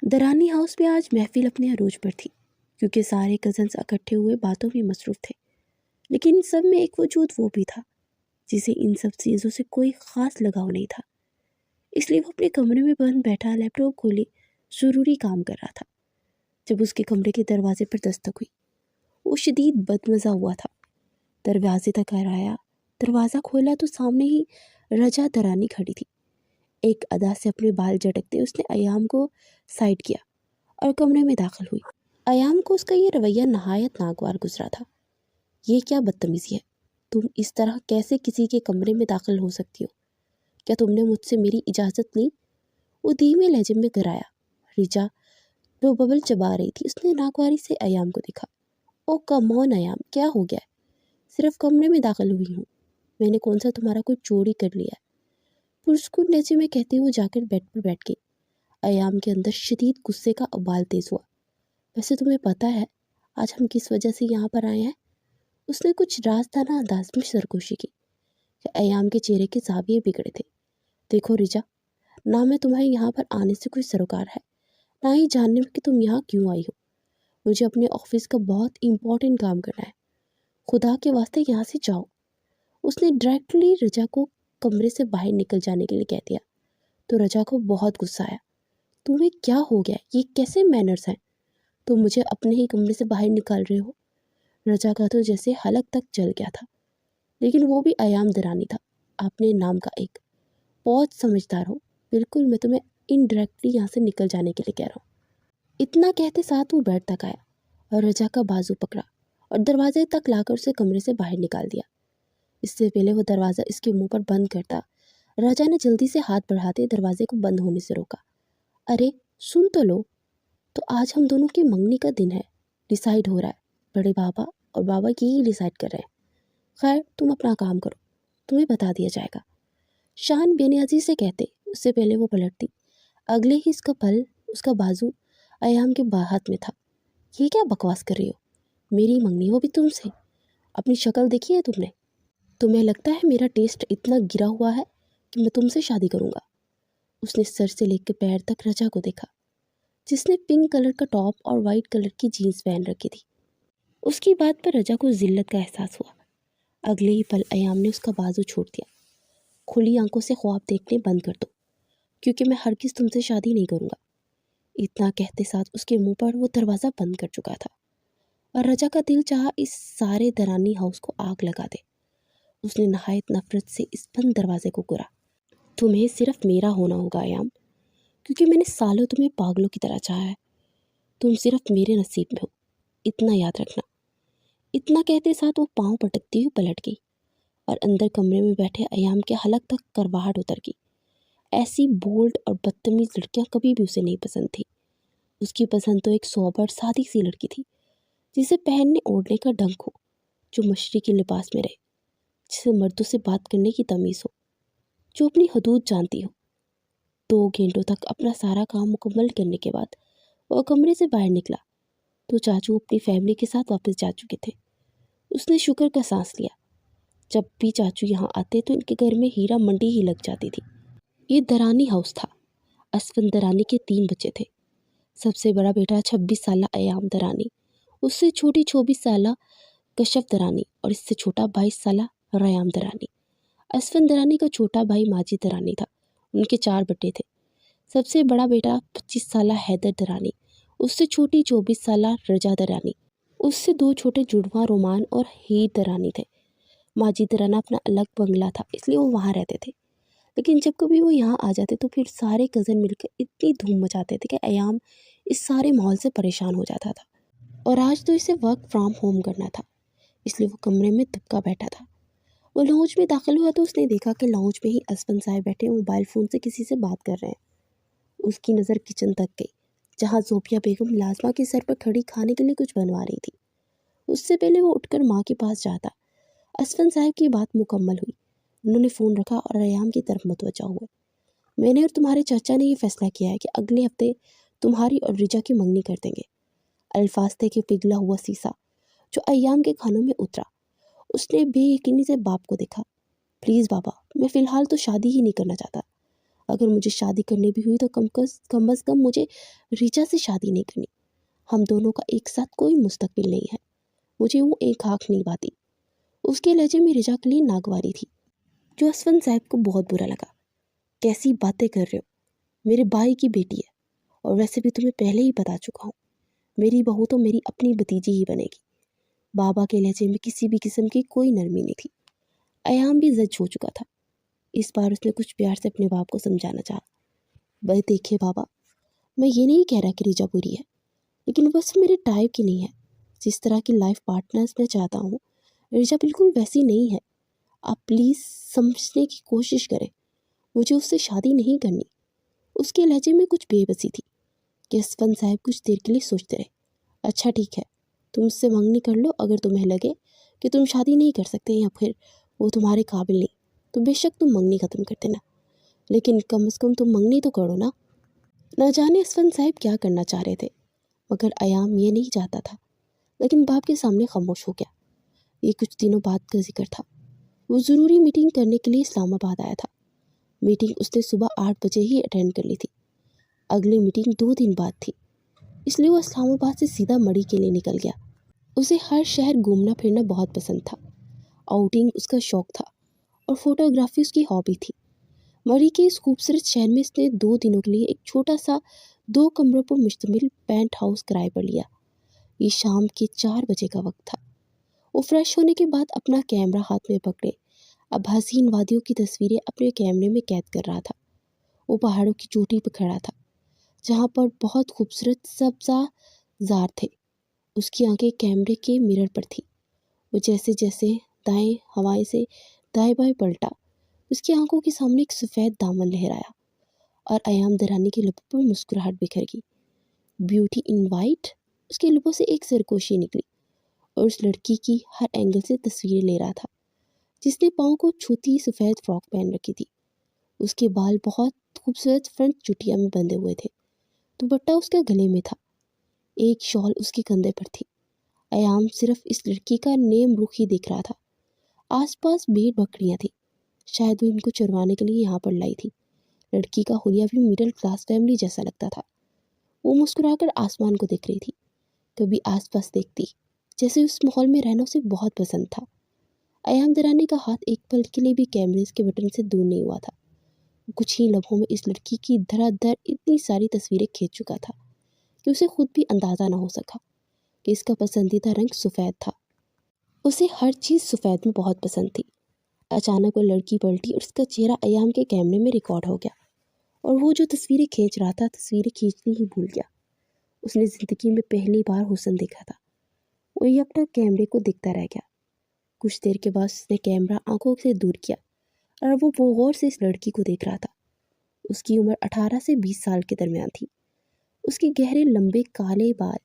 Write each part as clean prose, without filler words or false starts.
Durrani house میں آج محفل اپنے عروج پر تھی، کیونکہ سارے کزنس اکٹھے ہوئے باتوں میں مصروف تھے۔ لیکن ان سب میں ایک وجود وہ بھی تھا جسے ان سب چیزوں سے کوئی خاص لگاؤ نہیں تھا، اس لیے وہ اپنے کمرے میں بند بیٹھا لیپ ٹاپ کھولے ضروری کام کر رہا تھا۔ جب اس کے کمرے کے دروازے پر دستک ہوئی، وہ شدید بدمزہ ہوا تھا۔ دروازے تک آیا، دروازہ کھولا تو سامنے ہی رجا درانی کھڑی تھی۔ ایک ادا سے اپنے بال جھٹکتے اس نے ایام کو سائڈ کیا اور کمرے میں داخل ہوئی۔ ایام کو اس کا یہ رویہ نہایت ناگوار گزرا تھا۔ یہ کیا بدتمیزی ہے؟ تم اس طرح کیسے کسی کے کمرے میں داخل ہو سکتی ہو؟ کیا تم نے مجھ سے میری اجازت لی؟ وہ دھیمے لہجے میں گرایا۔ رجا جو ببل چبا رہی تھی، اس نے ناگواری سے ایام کو دیکھا۔ او کم آن ایام، کیا ہو گیا ہے؟ صرف کمرے میں داخل ہوئی ہوں، میں نے کون سا تمہارا کوئی چوری کر لیا ہے؟ پرسکون لہجے میں کہتے ہوئے جا کر بیڈ پر بیٹھ گئی۔ ایام کے اندر شدید غصے کا ابال تیز ہوا۔ ویسے تمہیں پتہ ہے آج ہم کس وجہ سے یہاں پر آئے ہیں؟ اس نے کچھ رازدانہ انداز میں سرگوشی کی کہ ایام کے چہرے کے زاویے بگڑے تھے۔ دیکھو رجا، نہ میں تمہیں یہاں پر آنے سے کوئی سروکار ہے، نہ ہی جاننے میں کہ تم یہاں کیوں آئی ہو۔ مجھے اپنے آفس کا بہت امپورٹنٹ کام کرنا ہے، خدا کے واسطے یہاں سے جاؤ۔ اس نے ڈائریکٹلی رجا کو کمرے سے باہر نکل جانے کے لیے کہہ دیا تو رجا کو بہت غصہ آیا۔ تمہیں کیا ہو گیا؟ یہ کیسے مینرز ہیں؟ تم مجھے اپنے ہی کمرے سے باہر نکال رہے ہو؟ رجا کا تو جیسے حلق تک جل گیا تھا، لیکن وہ بھی ایام درانی تھا، اپنے نام کا ایک۔ بہت سمجھدار ہو، بالکل میں تمہیں انڈائریکٹلی یہاں سے نکل جانے کے لیے کہہ رہا ہوں۔ اتنا کہتے ساتھ وہ بیڈ تک آیا اور رجا کا بازو پکڑا اور دروازے تک لا کر اسے کمرے سے باہر نکال دیا۔ اس سے پہلے وہ دروازہ اس کے منہ پر بند کرتا، رجا نے جلدی سے ہاتھ بڑھاتے دروازے کو بند ہونے سے روکا۔ ارے سن تو لو، تو آج ہم دونوں کی منگنی کا دن ہے، ڈیسائیڈ ہو رہا ہے، بڑے بابا اور بابا یہی ڈیسائیڈ کر رہے ہیں۔ خیر تم اپنا کام کرو، تمہیں بتا دیا جائے گا، شان بے نیازی سے کہتے اس سے پہلے وہ پلٹتی۔ اگلے ہی اس کا پل، اس کا بازو ایام کے ہاتھ میں تھا۔ یہ کیا بکواس کر رہی ہو؟ میری منگنی، وہ بھی تم سے؟ اپنی شکل دیکھی ہے تم نے؟ تمہیں لگتا ہے میرا ٹیسٹ اتنا گرا ہوا ہے کہ میں تم سے شادی کروں گا؟ اس نے سر سے لے کے پیر تک رجا کو دیکھا، جس نے پنک کلر کا ٹاپ اور وائٹ کلر کی جینس پہن رکھی تھی۔ اس کی بات پر رجا کو ذلت کا احساس ہوا۔ اگلے ہی پل ایام نے اس کا بازو چھوڑ دیا۔ کھلی آنکھوں سے خواب دیکھنے بند کر دو، کیونکہ میں ہرگز تم سے شادی نہیں کروں گا۔ اتنا کہتے ساتھ اس کے منہ پر وہ دروازہ بند کر چکا تھا، اور رجا کا دل چاہا اس سارے درانی ہاؤس کو آگ لگا دے۔ اس نے نہایت نفرت سے اس بند دروازے کو گرا۔ تمہیں صرف میرا ہونا ہوگا ایام، کیونکہ میں نے سالوں تمہیں پاگلوں کی طرح چاہا ہے۔ تم صرف میرے نصیب میں ہو، اتنا یاد رکھنا۔ اتنا کہتے ساتھ وہ پاؤں پٹکتی ہوئی پلٹ گئی اور اندر کمرے میں بیٹھے ایام کے حلق تک کرواہٹ اتر گئی۔ ایسی بولڈ اور بدتمیز لڑکیاں کبھی بھی اسے نہیں پسند تھی۔ اس کی پسند تو ایک سوبر سادی سی لڑکی تھی، جسے پہننے اوڑھنے کا ڈھنگ ہو، جو مشرقی لباس میں رہے، جسے مردوں سے بات کرنے کی تمیز ہو، جو اپنی حدود جانتی ہو۔ 2 گھنٹوں تک اپنا سارا کام مکمل کرنے کے بعد وہ کمرے سے باہر نکلا تو چاچو اپنی فیملی کے ساتھ واپس جا چکے تھے۔ اس نے شکر کا سانس لیا۔ جب بھی چاچو یہاں آتے تو ان کے گھر میں ہیرا منڈی ہی لگ جاتی تھی۔ یہ درانی ہاؤس تھا۔ اسفن درانی کے 3 بچے تھے۔ سب سے بڑا بیٹا 26 سالہ ایام درانی، اس سے چھوٹی 24 سالہ کشف درانی، اور اس سے چھوٹا 22 سالہ ریام درانی۔ اسفن درانی کا چھوٹا بھائی ماجد درانی تھا۔ ان کے 4 بیٹے تھے۔ سب سے بڑا بیٹا 25 سالہ حیدر درانی، اس سے چھوٹی 24 سالہ رجا درانی، اس سے 2 چھوٹے جڑواں رومان اور ہیر درانی تھے۔ ماجد درانہ اپنا الگ بنگلہ تھا، اس لیے وہ وہاں رہتے تھے، لیکن جب کبھی وہ یہاں آ جاتے تو پھر سارے کزن مل کر اتنی دھوم مچاتے تھے کہ ایام اس سارے ماحول سے پریشان ہو جاتا تھا۔ اور آج تو اسے ورک فرام ہوم کرنا تھا، اس لیے وہ کمرے میں دبکا بیٹھا تھا۔ وہ لاؤنج میں داخل ہوا تو اس نے دیکھا کہ لاؤنج میں ہی اسفن صاحب بیٹھے موبائل فون سے کسی سے بات کر رہے ہیں۔ اس کی نظر کچن تک گئی، جہاں زوفیہ بیگم لازمہ کے سر پر کھڑی کھانے کے لیے کچھ بنوا رہی تھی۔ اس سے پہلے وہ اٹھ کر ماں کے پاس جاتا۔ اسفن صاحب کی بات مکمل ہوئی، انہوں نے فون رکھا اور ریام کی طرف متوجہ ہوئے۔ میں نے اور تمہارے چاچا نے یہ فیصلہ کیا ہے کہ اگلے ہفتے تمہاری اور رجا کی منگنی کر دیں گے۔ الفاظ تھے کہ پگھلا ہوا سیسا جو ایام کے کانوں میں اترا۔ اس نے بے یقینی سے باپ کو دیکھا۔ پلیز بابا، میں فی الحال تو شادی ہی نہیں کرنا چاہتا، اگر مجھے شادی کرنی بھی ہوئی تو کم از کم مجھے ریچا سے شادی نہیں کرنی. ہم دونوں کا ایک ساتھ کوئی مستقبل نہیں ہے. مجھے وہ ایک آنکھ نہیں پاتی. اس کے لہجے میں ریچا کے لیے ناگواری تھی، جو اسفند صاحب کو بہت برا لگا. کیسی باتیں کر رہے ہو؟ میرے بھائی کی بیٹی ہے، اور ویسے بھی تمہیں پہلے ہی بتا چکا ہوں، میری بہو تو میری اپنی بھتیجی ہی بنے گی. بابا کے لہجے میں کسی بھی قسم کی کوئی نرمی نہیں تھی. ایام بھی زج ہو چکا تھا. اس بار اس نے کچھ پیار سے اپنے باپ کو سمجھانا چاہا. بھائی دیکھیے بابا، میں یہ نہیں کہہ رہا کہ ریچا بری ہے، لیکن بس میرے ٹائپ کی نہیں ہے. جس طرح کی لائف پارٹنرز میں چاہتا ہوں ریچا بالکل ویسی نہیں ہے. آپ پلیز سمجھنے کی کوشش کریں. مجھے اس سے شادی نہیں کرنی. اس کے لہجے میں کچھ بے بسی تھی کہ اسفند صاحب کچھ دیر کے لیے سوچتے رہے. اچھا ٹھیک ہے، تم اس سے منگنی کر لو. اگر تمہیں لگے کہ تم شادی نہیں کر سکتے یا پھر وہ تمہارے قابل نہیں تو بے شک تم منگنی ختم کر دینا، لیکن کم از کم تم منگنی تو کرو نا. نہ جانے اسفند صاحب کیا کرنا چاہ رہے تھے، مگر ایام یہ نہیں چاہتا تھا. لیکن باپ کے سامنے خاموش ہو گیا. یہ کچھ دنوں بعد کا ذکر تھا. وہ ضروری میٹنگ کرنے کے لیے اسلام آباد آیا تھا. میٹنگ اس نے صبح 8 بجے ہی اٹینڈ کر لی تھی. اگلی میٹنگ 2 دن بعد تھی، اس لیے وہ اسلام آباد سے سیدھا مڑی کے لیے نکل گیا. اسے ہر شہر گھومنا پھرنا بہت پسند تھا. آؤٹنگ اس کا شوق تھا اور فوٹوگرافی اس کی ہابی تھی. مری کے اس خوبصورت شہر میں اس نے 2 دنوں کے لیے ایک چھوٹا سا 2 کمروں پر مشتمل پینٹ ہاؤس کرائے پر لیا. یہ شام کے 4 بجے کا وقت تھا. وہ فریش ہونے کے بعد اپنا کیمرہ ہاتھ میں پکڑے اب حسین وادیوں کی تصویریں اپنے کیمرے میں قید کر رہا تھا. وہ پہاڑوں کی چوٹی پر کھڑا تھا جہاں پر بہت خوبصورت سبزہ زار تھے. اس کی آنکھیں کیمرے کے مرر پر تھی. وہ جیسے جیسے دائیں ہوائیں سے دائیں بائیں پلٹا، اس کی آنکھوں کے سامنے ایک سفید دامن لہرایا اور ایام درانی کے لبوں پر مسکراہٹ بکھر گئی. بیوٹی ان وائٹ. اس کے لبوں سے ایک سرگوشی نکلی اور اس لڑکی کی ہر اینگل سے تصویریں لے رہا تھا جس نے پاؤں کو چھوتی سفید فراک پہن رکھی تھی. اس کے بال بہت خوبصورت فرنٹ چٹیا میں بندھے ہوئے تھے. دوپٹہ اس کے گلے میں تھا. ایک شال اس کے کندھے پر تھی. ایام صرف اس لڑکی کا نیم رخ ہی دیکھ رہا تھا. آس پاس بھیڑ بکریاں تھیں، شاید وہ ان کو چروانے کے لیے یہاں پر لائی تھی. لڑکی کا حلیہ بھی مڈل کلاس فیملی جیسا لگتا تھا. وہ مسکرا کر آسمان کو دیکھ رہی تھی، کبھی آس پاس دیکھتی، جیسے اس ماحول میں رہنا اسے بہت پسند تھا. ایام درانی کا ہاتھ ایک پل کے لیے بھی کیمرے کے بٹن سے دور نہیں ہوا تھا. کچھ ہی لمحوں میں اس لڑکی کی دھڑا دھڑ اتنی ساری تصویریں کھینچ چکا تھا کہ اسے خود بھی اندازہ نہ ہو سکا کہ اس کا پسندیدہ رنگ سفید تھا. اسے ہر چیز سفید میں بہت پسند تھی. اچانک وہ لڑکی پلٹی اور اس کا چہرہ ایام کے کیمرے میں ریکارڈ ہو گیا اور وہ جو تصویریں کھینچ رہا تھا تصویریں کھینچنی ہی بھول گیا. اس نے زندگی میں پہلی بار حسن دیکھا تھا. وہ یکدم کیمرے کو دیکھتا رہ گیا. کچھ دیر کے بعد اس نے کیمرہ آنکھوں سے دور کیا اور وہ غور سے اس لڑکی کو دیکھ رہا تھا. اس کی عمر 18 سے 20 سال کے درمیان تھی. اس کے گہرے لمبے کالے بال،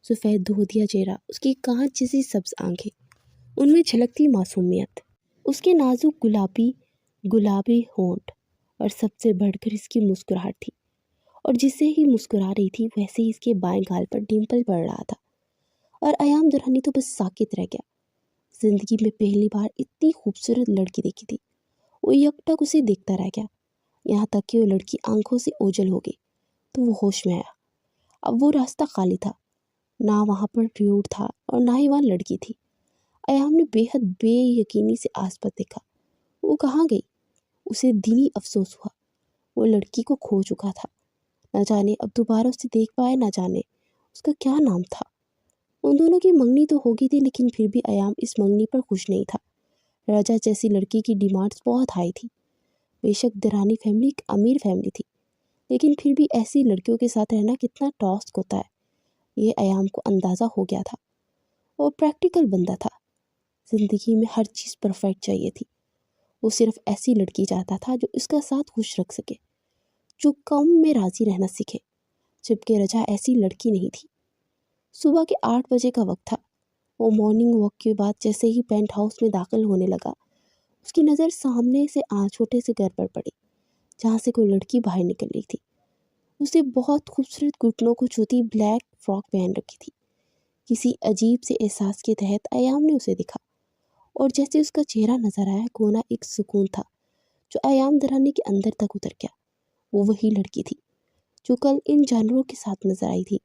سفید دودھیا چہرہ، اس کی کانچ جیسی سبز آنکھیں، ان میں جھلکتی معصومیت. اس کے نازک گلابی ہونٹ اور سب سے بڑھ کر اس کی مسکراہٹ تھی. اور جسے ہی مسکرا رہی تھی ویسے ہی اس کے بائیں گال پر ڈمپل پڑ رہا تھا. اور ایام درانی تو بس ساکت رہ گیا. زندگی میں پہلی بار اتنی خوبصورت لڑکی دیکھی تھی. وہ یکٹک اسے دیکھتا رہ گیا، یہاں تک کہ وہ لڑکی آنکھوں سے اوجھل ہو گئی تو وہ ہوش میں آیا. اب وہ راستہ خالی تھا، نہ وہاں پر ریوڑ تھا اور نہ ہی وہاں لڑکی تھی. ایام نے بے حد بے یقینی سے آس پاس دیکھا. وہ کہاں گئی؟ اسے دلی افسوس ہوا. وہ لڑکی کو کھو چکا تھا. نہ جانے اب دوبارہ اسے دیکھ پائے، نہ جانے اس کا کیا نام تھا. ان دونوں کی منگنی تو ہو گئی تھی، لیکن پھر بھی ایام اس منگنی پر خوش نہیں تھا. راجا جیسی لڑکی کی ڈیمانڈز بہت ہائی تھی. بے شک درانی فیملی ایک امیر فیملی تھی، لیکن پھر بھی ایسی لڑکیوں کے ساتھ رہنا کتنا ٹاسک ہوتا ہے، یہ ایام کو اندازہ ہو گیا تھا. وہ پریکٹیکل بندہ تھا. زندگی میں ہر چیز پرفیکٹ چاہیے تھی. وہ صرف ایسی لڑکی چاہتا تھا جو اس کا ساتھ خوش رکھ سکے، جو کم میں راضی رہنا سیکھے، جبکہ رجا ایسی لڑکی نہیں تھی. صبح کے 8 بجے کا وقت تھا. وہ مارننگ واک کے بعد جیسے ہی پینٹ ہاؤس میں داخل ہونے لگا، اس کی نظر سامنے سے چھوٹے سے گھر پر پڑی جہاں سے کوئی لڑکی باہر نکل رہی تھی. اسے بہت خوبصورت گھٹنوں کو چھوتی بلیک فراک پہن رکھی تھی. کسی عجیب سے احساس کے تحت ایام نے اسے دیکھا اور جیسے اس کا چہرہ نظر آیا، گونا ایک سکون تھا جو ایام درانی کے اندر تک اتر گیا. وہ وہی لڑکی تھی جو کل ان جانوروں کے ساتھ نظر آئی تھی۔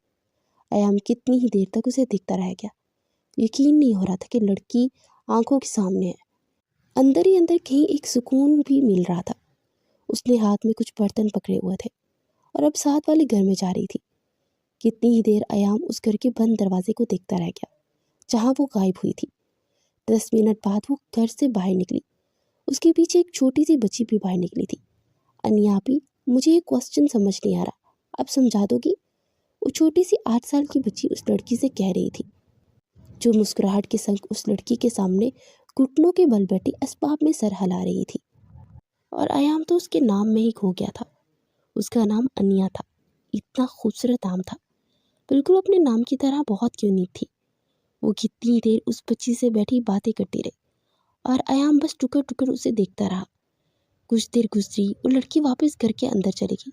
ایام کتنی ہی دیر تک اسے دیکھتا رہ گیا۔ یقین نہیں ہو رہا تھا کہ لڑکی آنکھوں کے سامنے ہے۔ اندر ہی اندر کہیں ایک سکون بھی مل رہا تھا۔ اس نے ہاتھ میں کچھ برتن پکڑے ہوئے تھے اور اب ساتھ والے گھر میں جا رہی تھی۔ کتنی ہی دیر ایام اس گھر کے بند دروازے کو دیکھتا رہ گیا جہاں وہ غائب ہوئی تھی۔ 10 منٹ بعد وہ گھر سے باہر نکلی۔ اس کے پیچھے ایک چھوٹی سی بچی بھی باہر نکلی تھی۔ انیا آپی، مجھے یہ کوسچن سمجھ نہیں آ رہا، آپ سمجھا دو گی؟ وہ چھوٹی سی 8 سال کی بچی اس لڑکی سے کہہ رہی تھی، جو مسکراہٹ کے سنگ اس لڑکی کے سامنے گھٹنوں کے بل بیٹھی اسباب میں سر ہلا رہی تھی۔ اور ایام تو اس کے نام میں ہی کھو گیا تھا۔ اس کا نام انیا تھا۔ اتنا خوبصورت نام تھا، بالکل اپنے نام کی طرح بہت یونیک تھی۔ وہ کتنی دیر اس بچی سے بیٹھی باتیں کرتی رہی اور ایام بس ٹکر ٹکر اسے دیکھتا رہا۔ کچھ دیر گزری، وہ لڑکی واپس گھر کے اندر چلی گئی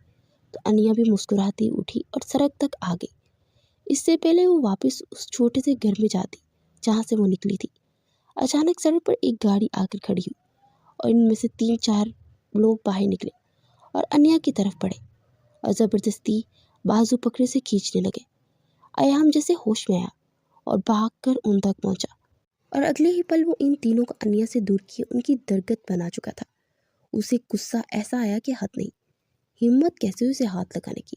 تو انیا بھی مسکراتی اٹھی اور سڑک تک آ گئی۔ اس سے پہلے وہ واپس اس چھوٹے سے گھر میں جاتی جہاں سے وہ نکلی تھی، اچانک سڑک پر ایک گاڑی آ کر کھڑی ہوئی اور ان میں سے 3-4 لوگ باہر نکلے اور انیا کی طرف بڑھے اور زبردستی بازو پکڑے سے کھینچنے لگے۔ ایام جیسے ہوش میں آیا اور بھاگ کر ان تک پہنچا اور اگلے ہی پل وہ ان تینوں کو انیا سے دور کیے ان کی درگت بنا چکا تھا۔ اسے غصہ ایسا آیا کہ حد نہیں، ہمت کیسے اسے ہاتھ لگانے کی۔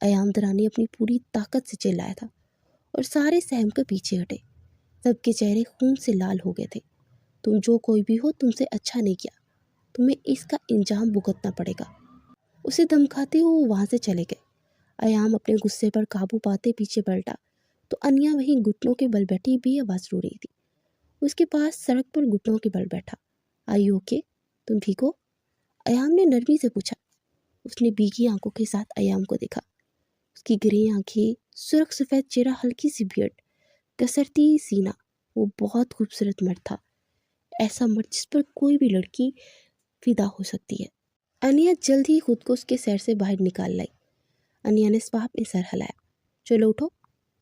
ایام درانی اپنی پوری طاقت سے چلایا تھا اور سارے سہم کر پیچھے ہٹے۔ سب کے چہرے خون سے لال ہو گئے تھے۔ تم جو کوئی بھی ہو، تم سے اچھا نہیں کیا، تمہیں اس کا انجام بھگتنا پڑے گا۔ اسے دھمکاتے ہوئے وہاں سے چلے گئے۔ ایام اپنے غصے پر قابو پاتے پیچھے پلٹا تو انیا وہیں گھٹنوں کے بل بیٹھی بے آواز رو رہی تھی۔ اس کے پاس سڑک پر گھٹنوں کے بل بیٹھا۔ آئی یو اوکے؟ تم ٹھیک ہو؟ ایام نے نرمی سے پوچھا۔ اس نے بھیگی آنکھوں کے ساتھ ایام کو دیکھا۔ اس کی گرے آنکھیں، سرخ سفید چہرہ، ہلکی سی بیئرڈ، کسرتی سینہ۔ وہ بہت خوبصورت مرد تھا، ایسا مرد جس پر کوئی بھی لڑکی فدا ہو سکتی ہے۔ انیا جلد ہی خود کو اس کے سیر سے باہر نکال لائی۔ انیا نے سواب میں سر ہلایا۔ چلو اٹھو۔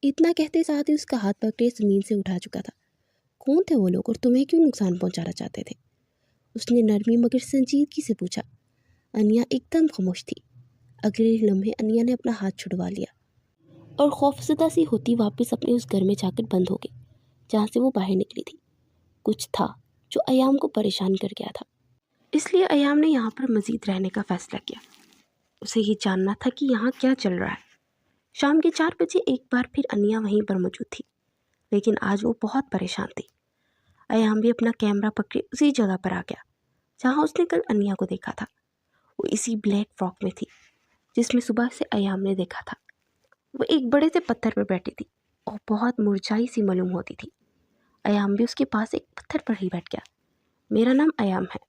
اتنا کہتے ساتھ ہی اس کا ہاتھ پکڑے زمین سے اٹھا چکا تھا۔ کون تھے وہ لوگ اور تمہیں کیوں نقصان پہنچانا چاہتے تھے؟ اس نے نرمی مگر سنجیدگی سے پوچھا۔ انیا ایک دم خاموش تھی۔ اگلے لمحے انیا نے اپنا ہاتھ چھڑوا لیا اور خوفزدہ سی ہوتی واپس اپنے اس گھر میں جا کر بند ہو گئی جہاں سے وہ باہر نکلی تھی۔ کچھ تھا جو ایام کو پریشان کر گیا تھا، اس لیے ایام نے یہاں پر مزید رہنے کا فیصلہ کیا۔ اسے یہ جاننا تھا کہ یہاں کیا چل رہا ہے۔ شام کے 4 بجے ایک بار پھر انیا وہیں پر موجود تھی، لیکن آج وہ بہت پریشان تھی۔ ایام بھی اپنا کیمرہ پکڑے اسی جگہ پر آ گیا جہاں اس نے کل انیا کو دیکھا تھا۔ وہ اسی بلیک فراک میں تھی جس میں صبح سے ایام نے دیکھا تھا۔ وہ ایک بڑے سے پتھر پر بیٹھی تھی اور بہت مرجھائی سی معلوم ہوتی تھی۔ ایام بھی اس کے پاس ایک پتھر پر ہی بیٹھ گیا۔ میرا نام ایام ہے۔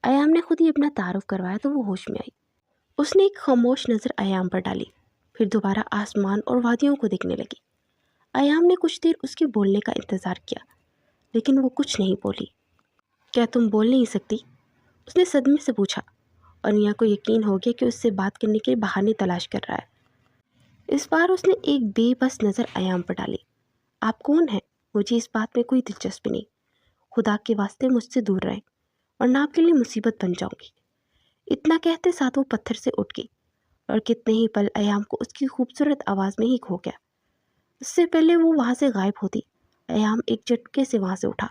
ایام نے خود ہی اپنا تعارف کروایا تو وہ ہوش میں آئی۔ اس نے ایک خاموش نظر ایام پر ڈالی، پھر دوبارہ آسمان اور وادیوں کو دیکھنے لگی۔ ایام نے کچھ دیر اس کے بولنے کا انتظار کیا، لیکن وہ کچھ نہیں بولی۔ کیا تم بول نہیں سکتی؟ اس نے صدمے سے پوچھا۔ انیا کو یقین ہو گیا کہ اس سے بات کرنے کے بہانے تلاش کر رہا ہے۔ اس بار اس نے ایک بے بس نظر ایام پر ڈالی۔ آپ کون ہیں؟ مجھے اس بات میں کوئی دلچسپی نہیں۔ خدا کے واسطے مجھ سے دور رہیں ورنہ آپ کے لیے مصیبت بن جاؤں گی۔ اتنا کہتے ساتھ وہ پتھر سے اٹھ گئی اور کتنے ہی پل ایام کو اس کی خوبصورت آواز میں ہی کھو گیا۔ اس سے پہلے وہ وہاں سے غائب ہوتی، ایام ایک جھٹکے سے وہاں سے اٹھا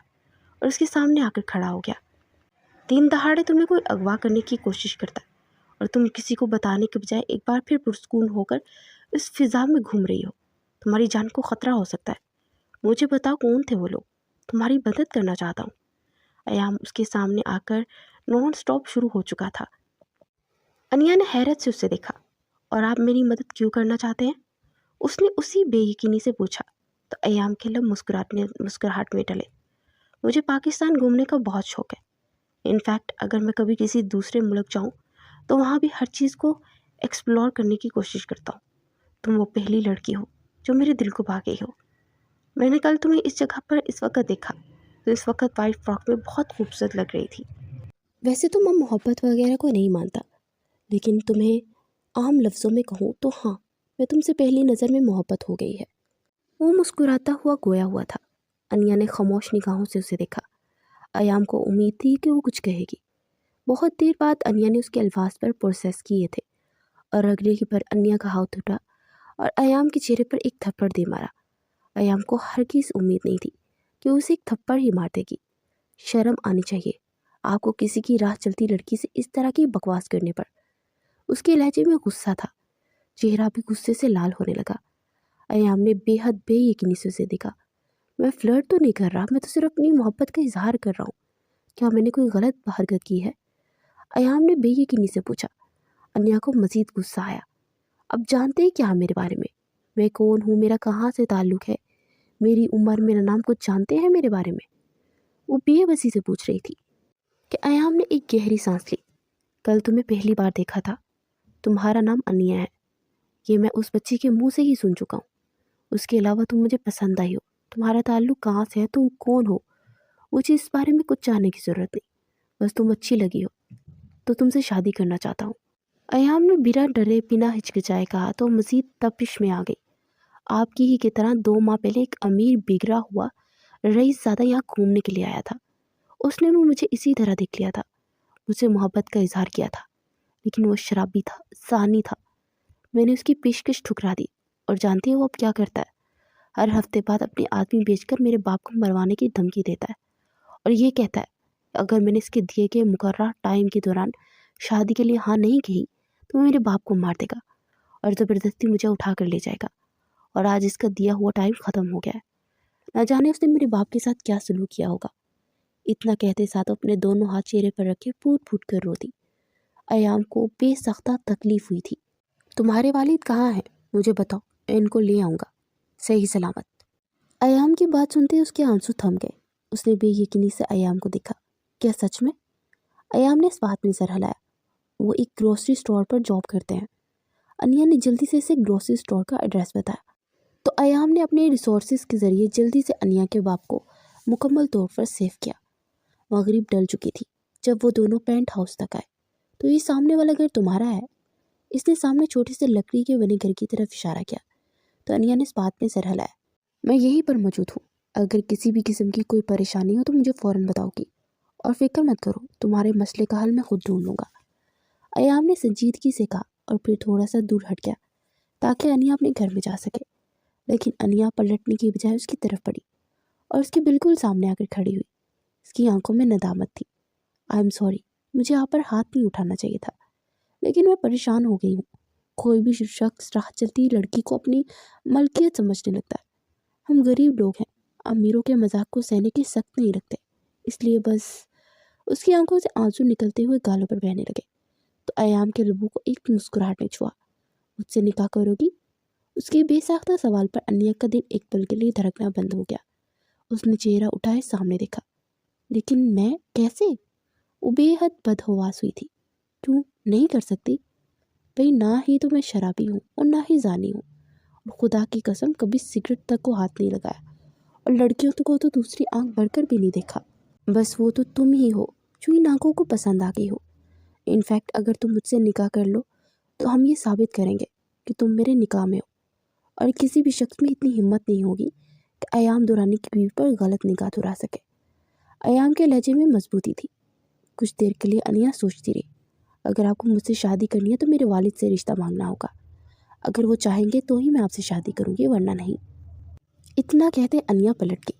اور اس کے سامنے آ کر کھڑا ہو گیا۔ دن دہاڑے تمہیں کوئی اغوا کرنے کی کوشش کرتا ہے اور تم کسی کو بتانے کے بجائے ایک بار پھر پرسکون ہو کر اس فضا میں گھوم رہی ہو۔ تمہاری جان کو خطرہ ہو سکتا ہے۔ مجھے بتاؤ کون تھے وہ لوگ؟ تمہاری مدد کرنا چاہتا ہوں۔ ایام اس کے سامنے آ کر نان سٹاپ شروع ہو چکا تھا۔ انیا نے حیرت سے اسے دیکھا۔ اور آپ میری مدد کیوں کرنا چاہتے ہیں؟ اس نے اسی بے یقینی سے پوچھا تو ایام کے لب مسکراہٹ میں ڈلے۔ مجھے پاکستان گھومنے کا بہت شوق ہے۔ انفیکٹ اگر میں کبھی کسی دوسرے ملک جاؤں تو وہاں بھی ہر چیز کو ایکسپلور کرنے کی کوشش کرتا ہوں۔ تم وہ پہلی لڑکی ہو جو میرے دل کو بھا گئی ہو۔ میں نے کل تمہیں اس جگہ پر اس وقت دیکھا تو اس وقت وائٹ فراک میں بہت خوبصورت لگ رہی تھی۔ ویسے تو میں محبت وغیرہ کو نہیں مانتا، لیکن تمہیں عام لفظوں میں کہوں تو ہاں، میں تم سے پہلی نظر میں محبت ہو گئی ہے۔ وہ مسکراتا ہوا گویا ہوا تھا۔ انیا نے خاموش نگاہوں سے اسے دیکھا۔ ایام کو امید تھی کہ وہ کچھ کہے گی، بہت دیر بعد انیا نے اس کے الفاظ پر پروسیس کیے تھے اور اگلے ہی پر انیا کا ہاتھ اٹھا اور ایام کے چہرے پر ایک تھپڑ دے مارا۔ ایام کو ہرگز امید نہیں تھی کہ اسے ایک تھپڑ ہی مار دے گی۔ شرم آنی چاہیے آپ کو کسی کی راہ چلتی لڑکی سے اس طرح کی بکواس کرنے پر۔ اس کے لہجے میں غصہ تھا، چہرہ بھی غصے سے لال ہونے لگا۔ ایام نے بے حد بے یقینی سے اسے دیکھا۔ میں فلرٹ تو نہیں کر رہا، میں تو صرف اپنی محبت کا اظہار کر رہا ہوں، کیا میں نے کوئی غلط حرکت کی ہے؟ ایام نے بے یقینی سے پوچھا۔ انیا کو مزید غصہ آیا۔ اب جانتے ہی کیا میرے بارے میں کون ہوں، میرا کہاں سے تعلق ہے، میری عمر، میرا نام کچھ جانتے ہیں میرے بارے میں؟ وہ بے بسی سے پوچھ رہی تھی کہ ایام نے ایک گہری سانس لی۔ کل تمہیں پہلی بار دیکھا تھا، تمہارا نام انیا ہے، یہ میں اس بچی کے منہ سے ہی سن چکا ہوں۔ اس کے علاوہ تم مجھے پسند آئی ہو، تمہارا تعلق کہاں سے ہے، تم کون ہو، مجھے اس بارے میں کچھ جاننے کی ضرورت نہیں، بس تم اچھی لگی ہو تو تم سے شادی کرنا چاہتا ہوں۔ ایام نے بنا ڈرے بنا ہچکچائے کہا تو مزید تپش میں آ گئی۔ آپ کی ہی کی طرح 2 ماہ پہلے ایک امیر بگڑا ہوا رئیس زادہ یہاں گھومنے کے لیے آیا تھا۔ اس نے بھی مجھے اسی طرح دیکھ لیا تھا، مجھ سے محبت کا اظہار کیا تھا، لیکن وہ شرابی تھا، زانی تھا۔ میں نے اس کی پیشکش ٹھکرا دی، اور جانتی ہے وہ اب کیا کرتا ہے؟ ہر ہفتے بعد اپنے آدمی بیچ کر میرے باپ کو مروانے کی دھمکی دیتا ہے، اور یہ کہتا ہے اگر میں نے اس کے دیے گئے مقررہ ٹائم کے دوران شادی کے لیے ہاں نہیں کہی تو وہ میرے باپ کو مار دے گا اور زبردستی مجھے اٹھا کر لے جائے گا، اور آج اس کا دیا ہوا ٹائم ختم ہو گیا ہے۔ نہ جانے اس نے میرے باپ کے ساتھ کیا سلوک کیا ہوگا۔ اتنا کہتے ساتھ اپنے دونوں ہاتھ چہرے پر رکھے پھوٹ پھوٹ کر روتی۔ ایام کو بے سختہ تکلیف ہوئی تھی۔ تمہارے والد کہاں ہیں؟ مجھے بتاؤ، میں ان کو لے آؤں گا صحیح سلامت۔ ایام کی بات سنتے اس کے آنسو تھم گئے۔ اس نے بے یقینی سے ایام کو دیکھا۔ کیا سچ میں؟ ایام نے اس بات میں سر ہلایا۔ وہ ایک گروسری سٹور پر جاب کرتے ہیں۔ انیا نے جلدی سے اسے گروسری سٹور کا ایڈریس بتایا تو ایام نے اپنے ریسورسز کے ذریعے جلدی سے انیا کے باپ کو مکمل طور پر سیو کیا۔ مغرب ڈل چکی تھی جب وہ دونوں پینٹ ہاؤس تک آئے۔ تو یہ سامنے والا گھر تمہارا ہے؟ اس نے سامنے چھوٹے سے لکڑی کے بنے گھر کی طرف اشارہ کیا تو انیا نے اس بات میں سر ہلایا۔ میں یہیں پر موجود ہوں، اگر کسی بھی قسم کی کوئی پریشانی ہو تو مجھے فوراً بتاؤ گی، اور فکر مت کرو، تمہارے مسئلے کا حل میں خود ڈھونڈ لوں گا۔ ایام نے سنجیدگی سے کہا اور پھر تھوڑا سا دور ہٹ گیا تاکہ انیا اپنے گھر میں جا سکے، لیکن انیا پلٹنے کی بجائے اس کی طرف پڑی اور اس کے بالکل سامنے آ کر کھڑی ہوئی۔ اس کی آنکھوں میں ندامت تھی۔ آئی ایم سوری، مجھے آپ پر ہاتھ نہیں اٹھانا چاہیے تھا، لیکن میں پریشان ہو گئی ہوں۔ کوئی بھی شخص راہ چلتی لڑکی کو اپنی ملکیت سمجھنے لگتا ہے۔ ہم غریب لوگ ہیں، امیروں کے مذاق کو سہنے کے سخت نہیں رکھتے، اس لیے بس۔ اس کی آنکھوں سے آنسو نکلتے ہوئے گالوں پر بہنے لگے تو ایام کے لبوں کو ایک مسکراہٹ نے چھوا۔ مجھ سے نکاح کرو گی؟ اس کے بے ساختہ سوال پر انیا کا دل ایک پل کے لیے دھڑکنا بند ہو گیا۔ اس نے چہرہ اٹھائے سامنے دیکھا۔ لیکن میں کیسے؟ وہ بے حد بدحواس ہوئی تھی۔ کیوں نہیں کر سکتی؟ بھئی نہ ہی تو میں شرابی ہوں اور نہ ہی زانی ہوں، اور خدا کی قسم کبھی سگریٹ تک کو ہاتھ نہیں لگایا، اور لڑکیوں کو تو دوسری آنکھ بڑھ کر بھی نہیں دیکھا۔ بس وہ تو تم ہی ہو جو ان آنکھوں کو پسند آ گئی ہو۔ انفیکٹ اگر تم مجھ سے نکاح کر لو تو ہم یہ ثابت کریں گے کہ تم میرے نکاح میں ہو، اور کسی بھی شخص میں اتنی ہمت نہیں ہوگی کہ ایام دورانی کی بیوی پر غلط نگاہ دہرا سکے۔ ایام کے لہجے میں مضبوطی تھی۔ کچھ دیر کے لیے انیا سوچتی رہی۔ اگر آپ کو مجھ سے شادی کرنی ہے تو میرے والد سے رشتہ مانگنا ہوگا، اگر وہ چاہیں گے تو ہی میں آپ سے شادی کروں گی، ورنہ نہیں۔ اتنا کہتے انیا پلٹ گئی۔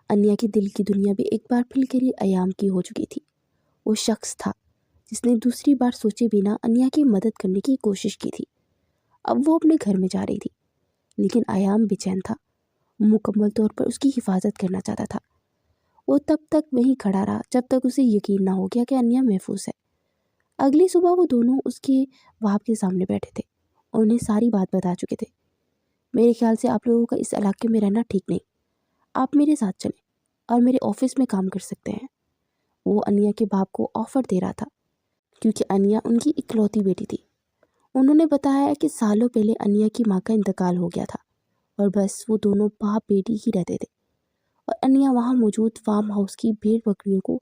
انیا کی دل کی دنیا بھی ایک بار پھر کے لیے ایام کی ہو چکی تھی۔ وہ شخص تھا جس نے دوسری بار سوچے بنا انیا کی مدد کرنے کی کوشش کی تھی۔ اب وہ اپنے گھر میں جا رہی تھی، لیکن ایام بے چین تھا، مکمل طور پر اس کی حفاظت کرنا چاہتا تھا۔ وہ تب تک وہیں کھڑا رہا جب تک اسے یقین نہ ہو گیا کہ انیا محفوظ ہے۔ اگلی صبح وہ دونوں اس کے باپ کے سامنے بیٹھے تھے اور انہیں ساری بات بتا چکے تھے۔ میرے خیال سے آپ لوگوں کا اس علاقے میں رہنا ٹھیک نہیں، آپ میرے ساتھ چلیں اور میرے آفس میں کام کر سکتے ہیں۔ وہ انیا کے باپ کو آفر دے رہا تھا کیونکہ انیا ان کی اکلوتی بیٹی تھی۔ انہوں نے بتایا کہ سالوں پہلے انیا کی ماں کا انتقال ہو گیا تھا اور بس وہ دونوں باپ بیٹی ہی رہتے تھے، اور انیا وہاں موجود فارم ہاؤس کی بھیڑ بکریوں کو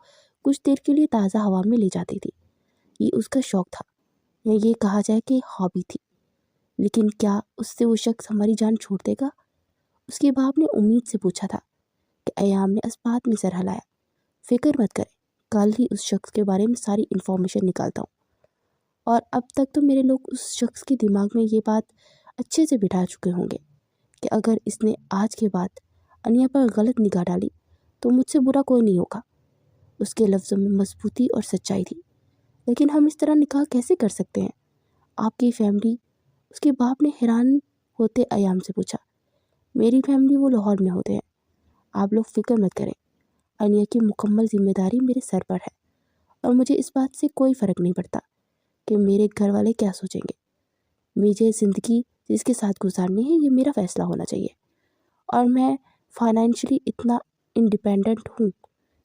کچھ دیر کے لیے تازہ ہوا میں لے جاتی تھی۔ یہ اس کا شوق تھا، یا یہ کہا جائے کہ ہابی تھی۔ لیکن کیا اس سے وہ شخص ہماری جان چھوڑ دے گا؟ اس کے باپ نے امید سے پوچھا تھا کہ ایام نے اس بات میں سر ہلایا۔ فکر مت کریں، कल ही उस शख्स के बारे में सारी इन्फॉर्मेशन निकालता हूँ। और अब तक तो मेरे लोग उस शख्स के दिमाग में ये बात अच्छे से बिठा चुके होंगे कि अगर इसने आज के बाद अनिया पर गलत निगाह डाली तो मुझसे बुरा कोई नहीं होगा। उसके लफ्ज़ों में मजबूती और सच्चाई थी। लेकिन हम इस तरह निकाह कैसे कर सकते हैं? आपकी फैमिली, उसके बाप ने हैरान होते अयाम से पूछा। मेरी फैमिली वो लाहौर में होते हैं, आप लोग फिक्र मत करें। अनिया की मुकम्मल जिम्मेदारी मेरे सर पर है और मुझे इस बात से कोई फ़र्क नहीं पड़ता कि मेरे घर वाले क्या सोचेंगे। मुझे ज़िंदगी जिसके साथ गुजारनी है ये मेरा फ़ैसला होना चाहिए और मैं फाइनेंशियली इतना इंडिपेंडेंट हूँ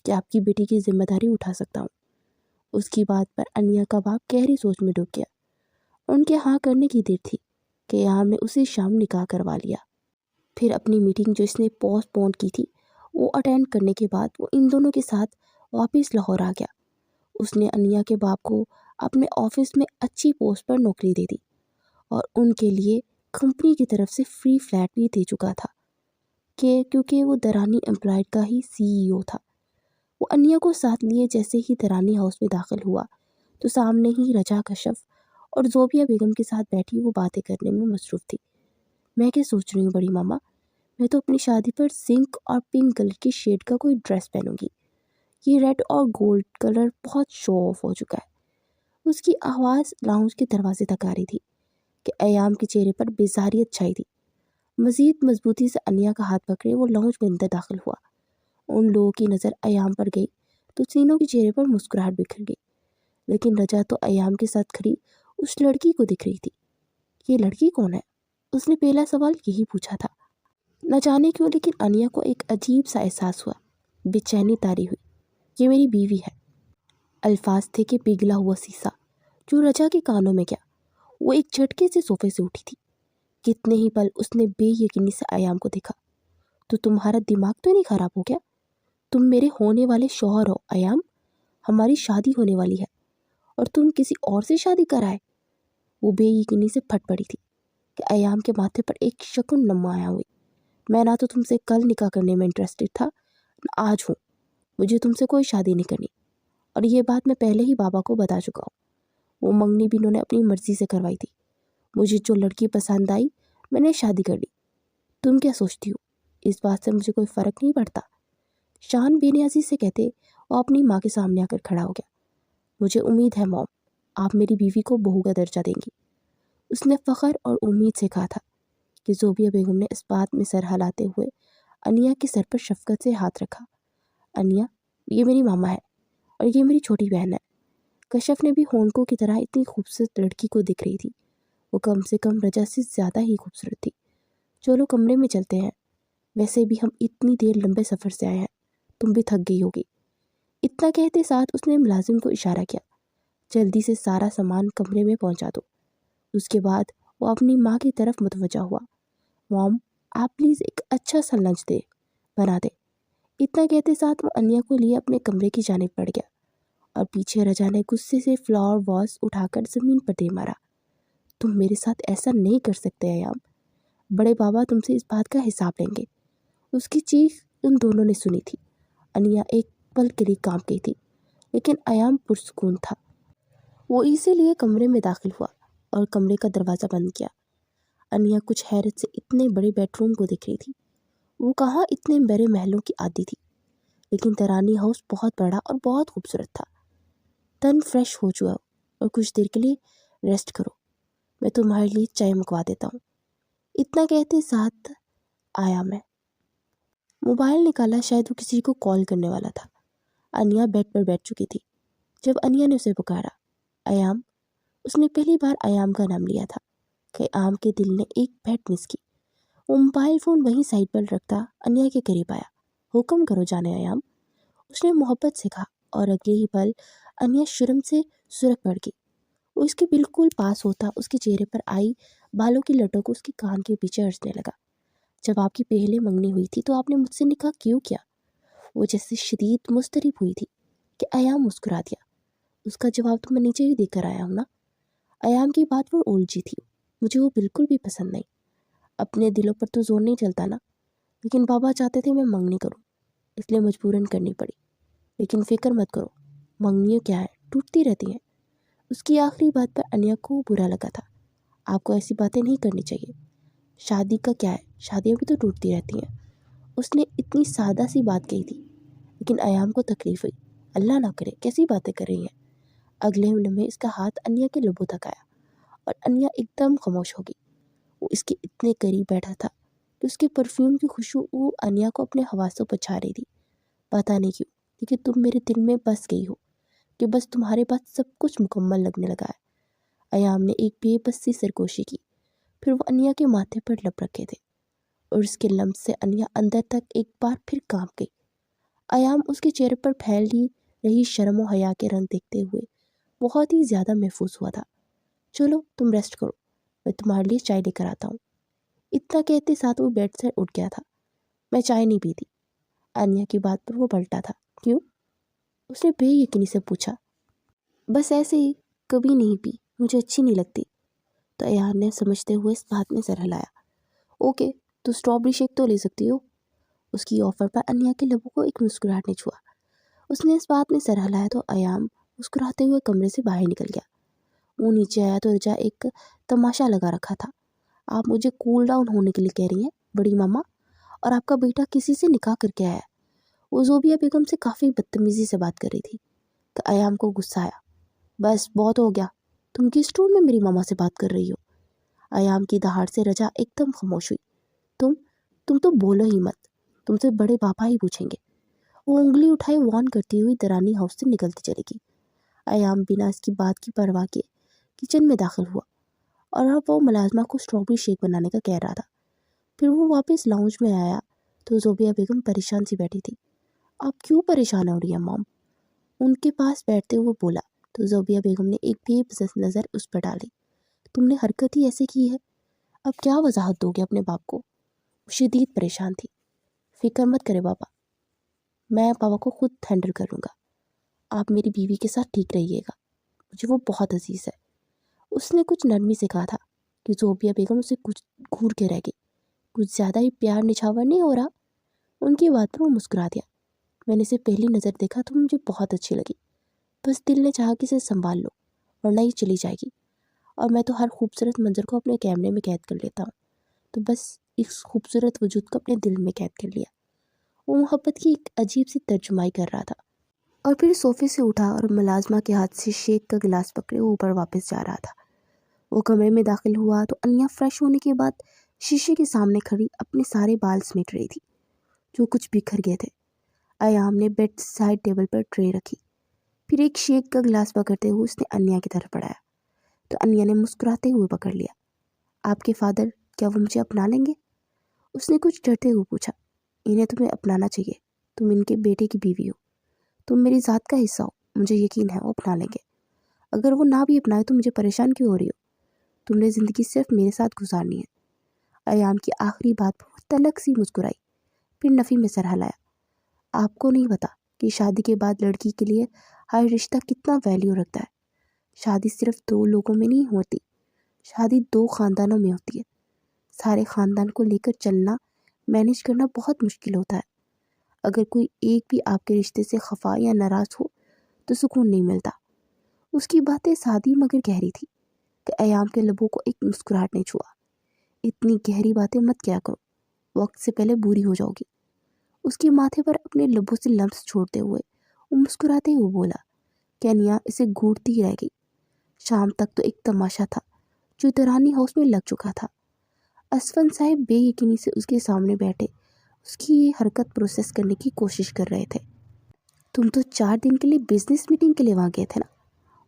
कि आपकी बेटी की जिम्मेदारी उठा सकता हूँ। उसकी बात पर अनिया का बाप गहरी सोच में डूब गया। उनके हाँ करने की देर थी कि अयाम ने उसी शाम निकाह करवा लिया। फिर अपनी मीटिंग जो इसने पोस्टपोन की थी वो अटेंड करने के बाद वो इन दोनों के साथ वापस लाहौर आ गया। उसने अनिया के बाप को अपने ऑफिस में अच्छी पोस्ट पर नौकरी दे दी और उनके लिए कंपनी की तरफ से फ्री फ्लैट भी दे चुका था क्योंकि वो दरानी एम्प्लॉयड का ही CEO था। वो अनिया को साथ लिए जैसे ही दरानी हाउस में दाखिल हुआ तो सामने ही रजा कशफ और जोबिया बेगम के साथ बैठी वो बातें करने में मसरूफ़ थी। मैं क्या सोच रही हूँ बड़ी मामा, मैं तो अपनी शादी पर जिंक और पिंक कलर की शेड का कोई ड्रेस पहनूंगी। ये रेड और गोल्ड कलर बहुत शो ऑफ हो चुका है। उसकी आवाज़ लाउंज के दरवाजे तक आ रही थी कि अयाम के चेहरे पर बेजारियत छाई थी। मज़ीद मजबूती से अनिया का हाथ पकड़े वो लाउंज में अंदर दाखिल हुआ। उन लोगों की नज़र अयाम पर गई तो तीनों के चेहरे पर मुस्कुराहट बिखर गई। लेकिन रजा तो अयाम के साथ खड़ी उस लड़की को दिख रही थी। ये लड़की कौन है? उसने पहला सवाल यही पूछा था। न जाने क्यों लेकिन अनिया को एक अजीब सा एहसास हुआ। बेचैनी तारी हुई। ये मेरी बीवी है। अल्फाज थे कि पिघला हुआ शीशा जो रजा के कानों में गया। वो एक झटके से सोफे से उठी थी। कितने ही पल उसने बेयकीनी से अयाम को देखा। तो तुम्हारा दिमाग तो नहीं खराब हो गया? तुम मेरे होने वाले शौहर हो अयाम। हमारी शादी होने वाली है और तुम किसी और से शादी कराए? वो बेयकीनी से फट पड़ी थी कि अयाम के माथे पर एक शकुन नुमाया हुई। मैं ना तो तुमसे कल निकाह करने में इंटरेस्टेड था न आज हूँ। मुझे तुमसे कोई शादी नहीं करनी और ये बात मैं पहले ही बाबा को बता चुका हूँ। वो मंगनी भी इन्होंने अपनी मर्जी से करवाई थी। मुझे जो लड़की पसंद आई मैंने शादी कर ली। तुम क्या सोचती हो? इस बात से मुझे कोई फ़र्क नहीं पड़ता। शान बेनियाजी से कहते वो अपनी माँ के सामने आकर खड़ा हो गया। मुझे उम्मीद है मॉम, आप मेरी बीवी को बहू का दर्जा देंगी। उसने फ़ख्र और उम्मीद से कहा था कि जोबिया बेगम ने इस बात में सर हिलाते हुए अनिया के सर पर शफकत से हाथ रखा। अनिया, ये मेरी मामा है और ये मेरी छोटी बहन है। कशफ ने भी होनको की तरह इतनी खूबसूरत लड़की को दिख रही थी। वो कम से कम रजा से ज़्यादा ही खूबसूरत थी। चलो कमरे में चलते हैं। वैसे भी हम इतनी देर लंबे सफ़र से आए हैं, तुम भी थक गई होगी। इतना कहते साथ उसने मुलाजिम को इशारा किया, जल्दी से सारा सामान कमरे में पहुंचा दो। उसके बाद वो अपनी माँ की तरफ मुतवज्जा हुआ। मॉम, आप प्लीज़ एक अच्छा सा लंच बना दे। इतना कहते साथ वो अनिया को लिए अपने कमरे की जानिब बढ़ गया और पीछे रजा ने गुस्से से फ्लावर वास उठाकर ज़मीन पर दे मारा। तुम मेरे साथ ऐसा नहीं कर सकते अयाम। बड़े बाबा तुमसे इस बात का हिसाब लेंगे। उसकी चीख उन दोनों ने सुनी थी। अनिया एक पल के लिए कांप गई थी लेकिन अयाम पुरसुकून था। वो इसीलिए कमरे में दाखिल हुआ और कमरे का दरवाज़ा बंद किया। अनिया कुछ हैरत से इतने बड़े बेडरूम को देख रही थी। वो कहाँ इतने बड़े महलों की आदी थी, लेकिन तरानी हाउस बहुत बड़ा और बहुत खूबसूरत था। तन फ्रेश हो चुका और कुछ देर के लिए रेस्ट करो, मैं तुम्हारे लिए चाय मंगवा देता हूँ। इतना कहते साथ आया मैं। मोबाइल निकाला, शायद वो किसी को कॉल करने वाला था। अनिया बेड पर बैठ चुकी थी जब अनिया ने उसे पुकारा। अयाम। उसने पहली बार अयाम का नाम लिया था कि आम के दिल ने एक बैट मिस की। वो मोबाइल फ़ोन वहीं साइड पर रखता अनिया के करीब आया। हुक्म करो जाने अयाम, उसने मोहब्बत से कहा और अगले ही पल अनिया शर्म से सुरख पड़ गई। वो उसके बिल्कुल पास होता उसके चेहरे पर आई बालों की लटों को उसके कान के पीछे अड़चने लगा। जब आपकी पहले मंगनी हुई थी तो आपने मुझसे निकाह क्यों किया? वो जैसे शदीद मुस्तरिब हुई थी कि अयाम मुस्कुरा दिया। उसका जवाब तो मैं नीचे ही देकर आया हूँ ना। अयाम की बात पर उलझी थी। मुझे वो बिल्कुल भी पसंद नहीं। अपने दिलों पर तो जोर नहीं चलता ना। लेकिन बाबा चाहते थे मैं मंगनी करूँ, इसलिए मजबूरन करनी पड़ी। लेकिन फिक्र मत करो, मंगनियाँ क्या है, टूटती रहती हैं। उसकी आखिरी बात पर अन्या को बुरा लगा था। आपको ऐसी बातें नहीं करनी चाहिए। शादी का क्या है, शादियाँ भी तो टूटती रहती हैं। उसने इतनी सादा सी बात कही थी, लेकिन अयाम को तकलीफ हुई। अल्लाह ना करे, कैसी बातें कर रही हैं। अगले लम्हे इसका हाथ अन्या के लबों तक आया और अन्या एकदम खामोश हो गई। वो इसके इतने करीब बैठा था कि उसके परफ्यूम की खुशबू अन्या को अपने हवासों पर छा रही थी। पता नहीं क्यों, लेकिन तुम मेरे दिल में बस गई हो कि बस तुम्हारे पास सब कुछ मुकम्मल लगने लगा है। अयाम ने एक बेबस सी सरगोशी की, फिर वो अन्या के माथे पर लप रखे थे और उसके लम्स से अन्या अंदर तक एक बार फिर कांप गई। अयाम उसके चेहरे पर फैली रही शर्म और हया के रंग देखते हुए बहुत ही ज़्यादा महफूज हुआ था। चलो तुम रेस्ट करो, मैं तुम्हारे लिए चाय लेकर आता हूँ। इतना कहते साथ वो बेड से उठ गया था। मैं चाय नहीं पीती। अन्या की बात पर वो पलटा था। क्यों? उसने बेयकीनी से पूछा। बस ऐसे ही, कभी नहीं पी, मुझे अच्छी नहीं लगती। तो अयान ने समझते हुए इस बात में सर हिलाया। ओके, तो स्ट्रॉबेरी शेक तो ले सकती हो। उसकी ऑफर पर अन्या के लबों को एक मुस्कुराहट ने छुआ। उसने इस बात में सर हिलाया तो अयाम मुस्कुराते हुए कमरे से बाहर निकल गया। वो नीचे आया तो रजा एक तमाशा लगा रखा था। आप मुझे कूल डाउन होने के लिए कह रही हैं बड़ी मामा, और आपका बेटा किसी से निकाह करके आया है। वो जोबिया बेगम से काफ़ी बदतमीजी से बात कर रही थी। तो अयाम को गुस्सा आया। बस बहुत हो गया, तुम किस टोन में मेरी मामा से बात कर रही हो। अयाम की दहाड़ से रजा एकदम खामोश हुई। तुम तो बोलो ही मत, तुमसे बड़े पापा ही पूछेंगे। वो उंगली उठाई वार्न करती हुई दरानी हाउस से निकलती चलेगी। अयाम बिना इसकी बात की परवाह किए किचन में दाखिल हुआ और अब वो मुलाजमा को स्ट्रॉबेरी शेक बनाने का कह रहा था। फिर वो वापस लाउंज में आया तो जोबिया बेगम परेशान सी बैठी थी। आप क्यों परेशान हो रही हैं मॉम? उनके पास बैठते हुए बोला। तो जोबिया बेगम ने एक बेबस नज़र उस पर डाली। तुमने हरकत ही ऐसे की है, अब क्या वजाहत दोगे अपने बाप को? शदीद परेशान थी। फिक्र मत करे पापा, मैं पापा को खुद हैंडल कर लूँगा। आप मेरी बीवी के साथ ठीक रहिएगा, मुझे वो बहुत अजीज़ है। उसने कुछ नरमी से कहा था कि जोबिया बेगम उसे कुछ घूर के रह गई। कुछ ज़्यादा ही प्यार निछावर नहीं हो रहा? उनकी बात पर वो मुस्कुरा दिया। मैंने इसे पहली नज़र देखा तो मुझे बहुत अच्छी लगी। बस दिल ने चाहा कि इसे संभाल लो, वरना ये चली जाएगी। और मैं तो हर खूबसूरत मंजर को अपने कैमरे में कैद कर लेता हूँ, तो बस इस खूबसूरत वजूद को अपने दिल में कैद कर लिया। वो मोहब्बत की एक अजीब सी तर्जुमाई कर रहा था और फिर सोफे से उठा और मुलाजमा के हाथ से शेक का गिलास पकड़े ऊपर वापस जा रहा था। वो कमरे में दाखिल हुआ तो अन्या फ्रेश होने के बाद शीशे के सामने खड़ी अपने सारे बाल समेट रही थी जो कुछ बिखर गए थे। अयाम ने बेड साइड टेबल पर ट्रे रखी, फिर एक शेक का गिलास पकड़ते हुए उसने अन्या की तरफ बढ़ाया तो अन्या ने मुस्कुराते हुए पकड़ लिया। आपके फादर, क्या वो मुझे अपना लेंगे? उसने कुछ डरते हुए पूछा। इन्हें तुम्हें अपनाना चाहिए, तुम इनके बेटे की बीवी हो, तुम मेरी ज़ात का हिस्सा हो, मुझे यकीन है वो अपना लेंगे। अगर वो ना भी अपनाए तो मुझे परेशान क्यों हो रही हो? तुमने ज़िंदगी सिर्फ मेरे साथ गुजारनी है। अयाम की आखिरी बात पर तलक सी मुस्कुराई, फिर नफ़ी में सर हिलाया। आपको नहीं पता कि शादी के बाद लड़की के लिए हर रिश्ता कितना वैल्यू रखता है। शादी सिर्फ दो लोगों में नहीं होती, शादी दो ख़ानदानों में होती है। सारे ख़ानदान को लेकर चलना, मैनेज करना बहुत मुश्किल होता है। अगर कोई एक भी आपके रिश्ते से खफा या नाराज़ हो तो सुकून नहीं मिलता। उसकी बातें सादी मगर गहरी थी कि अयाम के लबों को एक मुस्कुराहट ने छुआ। इतनी गहरी बातें मत किया करो, वक्त से पहले बुरी हो जाओगी। उसके माथे पर अपने लबों से लम्स छोड़ते हुए वो मुस्कुराते हुए बोला। कैनिया इसे घूरती ही रह गई। शाम तक तो एक तमाशा था जो दरानी हाउस में लग चुका था। असफन साहब बेयकीनी से उसके सामने बैठे उसकी ये हरकत प्रोसेस करने की कोशिश कर रहे थे। तुम तो 4 दिन के लिए बिजनेस मीटिंग के लिए वहाँ गए थे ना,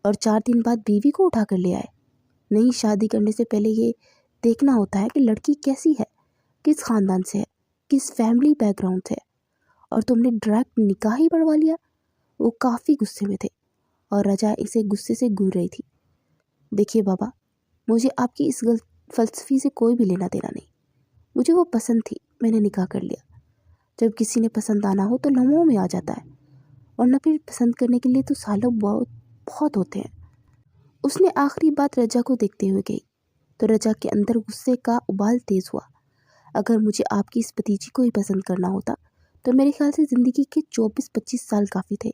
और 4 दिन बाद बीवी को उठा कर ले आए। नहीं, शादी करने से पहले ये देखना होता है कि लड़की कैसी है, किस ख़ानदान से है, किस फैमिली बैकग्राउंड से है, और तुमने डायरेक्ट निकाह ही पढ़वा लिया। वो काफ़ी गुस्से में थे और रजा इसे गुस्से से घूर रही थी। देखिए बाबा, मुझे आपकी इस गलत फ़लसफ़ी से कोई भी लेना देना नहीं। मुझे वो पसंद थी, मैंने निकाह कर लिया। जब किसी ने पसंद आना हो तो लम्हों में आ जाता है, वरना फिर पसंद करने के लिए तो सालों बहुत होते हैं। उसने आखिरी बात रजा को देखते हुए कही तो रजा के अंदर गुस्से का उबाल तेज़ हुआ। अगर मुझे आपकी इस भतीजी को ही पसंद करना होता तो मेरे ख्याल से ज़िंदगी के 24-25 साल काफ़ी थे,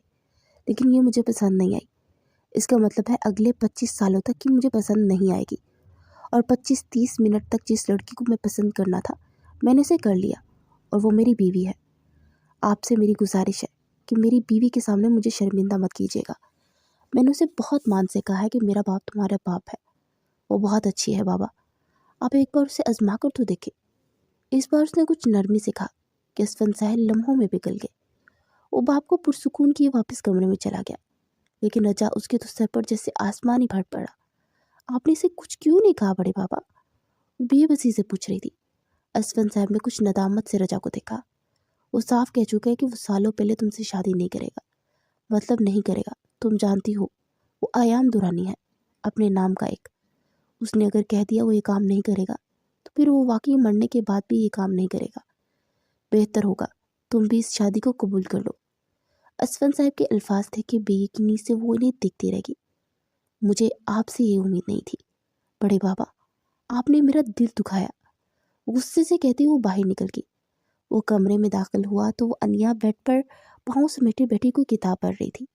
लेकिन ये मुझे पसंद नहीं आई। इसका मतलब है अगले 25 सालों तक कि मुझे पसंद नहीं आएगी। और 25-30 मिनट तक जिस लड़की को मैं पसंद करना था मैंने उसे कर लिया, और वो मेरी बीवी है। आपसे मेरी गुजारिश है कि मेरी बीवी के सामने मुझे शर्मिंदा मत कीजिएगा। मैंने उसे बहुत मान से कहा है कि मेरा बाप तुम्हारा बाप है, वो बहुत अच्छी है बाबा, आप एक बार उसे आजमा कर तो देखें। इस बार उसने कुछ नरमी से कहा कि असफन साहब लम्हों में पिघल गए। वो बाप को पुरसुकून किए वापस कमरे में चला गया, लेकिन रजा उसके तो सर पर जैसे आसमान ही फट पड़ा। आपने इसे कुछ क्यों नहीं कहा बड़े बाबा? वो बेबसी से पूछ रही थी। असफन साहब ने कुछ नदामत से रजा को देखा। वो साफ कह चुका है कि वो सालों पहले तुमसे शादी नहीं करेगा, मतलब नहीं करेगा। तुम जानती हो वो आयाम दुरानी है, अपने नाम का एक। उसने अगर कह दिया वो ये काम नहीं करेगा तो फिर वो वाकई मरने के बाद भी ये काम नहीं करेगा। बेहतर होगा तुम भी इस शादी को कबूल कर लो। असफन साहब के अल्फाज थे कि बेयकीनी से वो इन्हें देखती रहेगी। मुझे आपसे ये उम्मीद नहीं थी बड़े बाबा, आपने मेरा दिल दुखाया। गुस्से से कहती वो बाहर निकल गई। वो कमरे में दाखिल हुआ तो वो अनिया बेड पर पाँव समेटे बैठी कोई किताब पढ़ रही थी।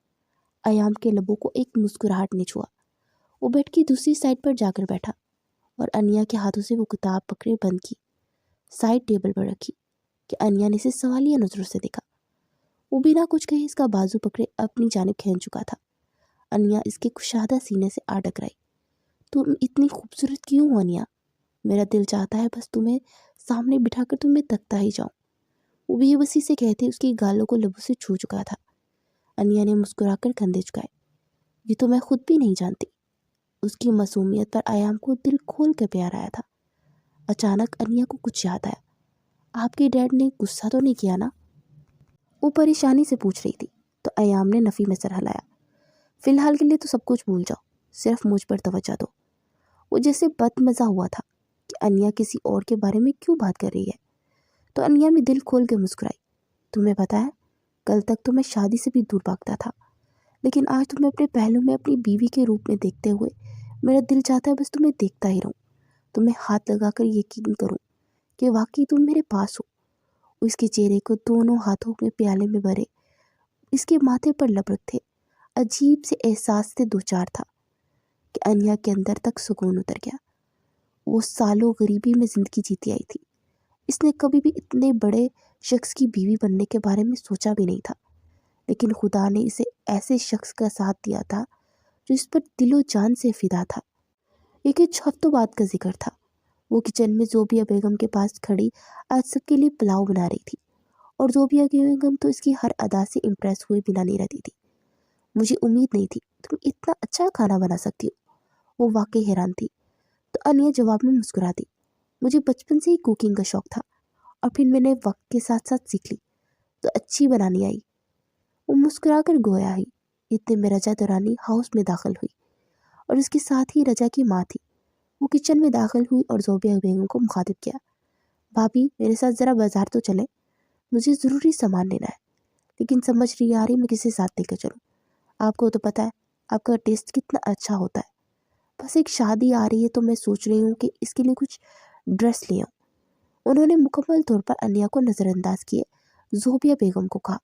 अयाम के लबों को एक मुस्कुराहट ने छुआ। वो बेड की दूसरी साइड पर जाकर बैठा और अनिया के हाथों से वो किताब पकड़े बंद की, साइड टेबल पर रखी कि अनिया ने इसे सवालिया नजरों से देखा। वो बिना कुछ कहे इसका बाजू पकड़े अपनी जानिब खींच चुका था। अनिया इसके कुशादा सीने से आ टकराई। तुम इतनी खूबसूरत क्यों हो अनिया? मेरा दिल चाहता है बस तुम्हें सामने बिठाकर तुम्हें तकता ही जाऊं। वो बेबसी से कहते उसकी गालों को लबों से छू चुका था। अनिया ने मुस्कुराकर कंधे झुकाए। ये तो मैं खुद भी नहीं जानती। उसकी मासूमियत पर आयाम को दिल खोल कर प्यार आया था। अचानक अनिया को कुछ याद आया। आपके डैड ने गुस्सा तो नहीं किया ना? वो परेशानी से पूछ रही थी तो अयाम ने नफ़ी में सर हिलाया। फिलहाल के लिए तो सब कुछ भूल जाओ, सिर्फ मुझ पर तवज्जो दो। वो जैसे बदमज़ा हुआ था कि अनिया किसी और के बारे में क्यों बात कर रही है। तो अनिया में दिल खोल के मुस्कुराई। तुम्हें पता है, कल तक तो मैं शादी से भी दूर भागता था, लेकिन आज तुम्हें अपने पहलू में अपनी बीवी के रूप में देखते हुए मेरा दिल चाहता है बस तुम्हें देखता ही रहूं, तुम्हें हाथ लगाकर यकीन करूं कि वाकई तुम मेरे पास हो। उसके चेहरे को दोनों हाथों में प्याले में भरे, इसके माथे पर लपक थे। अजीब से एहसास से दो चार था कि अनिया के अंदर तक सुकून उतर गया। वो सालों गरीबी में जिंदगी जीती आई थी। इसने कभी भी इतने बड़े शख्स की बीवी बनने के बारे में सोचा भी नहीं था, लेकिन खुदा ने इसे ऐसे शख्स का साथ दिया था जो इस पर दिलो जान से फिदा था। ये कुछ हफ्तों बाद का जिक्र था। वो किचन में जोबिया बेगम के पास खड़ी आज सबके लिए पुलाव बना रही थी, और जोबिया बेगम तो इसकी हर अदा से इम्प्रेस हुए बिना नहीं रहती थी। मुझे उम्मीद नहीं थी तुम इतना अच्छा खाना बना सकती हो। वो वाकई हैरान थी। तो अनिया जवाब में मुस्कुरा दी। मुझे बचपन से ही कुकिंग का शौक था, और फिर मैंने वक्त के साथ साथ सीख ली, तो अच्छी बनानी आई। वो मुस्कुरा कर गोया ही। इतने में रजा दुरानी हाउस में दाखिल हुई, और इसके साथ ही रजा की माँ थी। वो किचन में दाखिल हुई और जोबिया बेगम को मुखातिब किया। भाभी, मेरे साथ ज़रा बाजार तो चले, मुझे ज़रूरी सामान लेना है, लेकिन समझ नहीं आ रही मैं किसी साथ लेकर चलूँ। आपको तो पता है आपका टेस्ट कितना अच्छा होता है। बस एक शादी आ रही है तो मैं सोच रही हूँ कि इसके लिए कुछ ड्रेस ले आऊँ। उन्होंने मुकम्मल तौर पर अनिया को नज़रअंदाज किए जोबिया बेगम को कहा,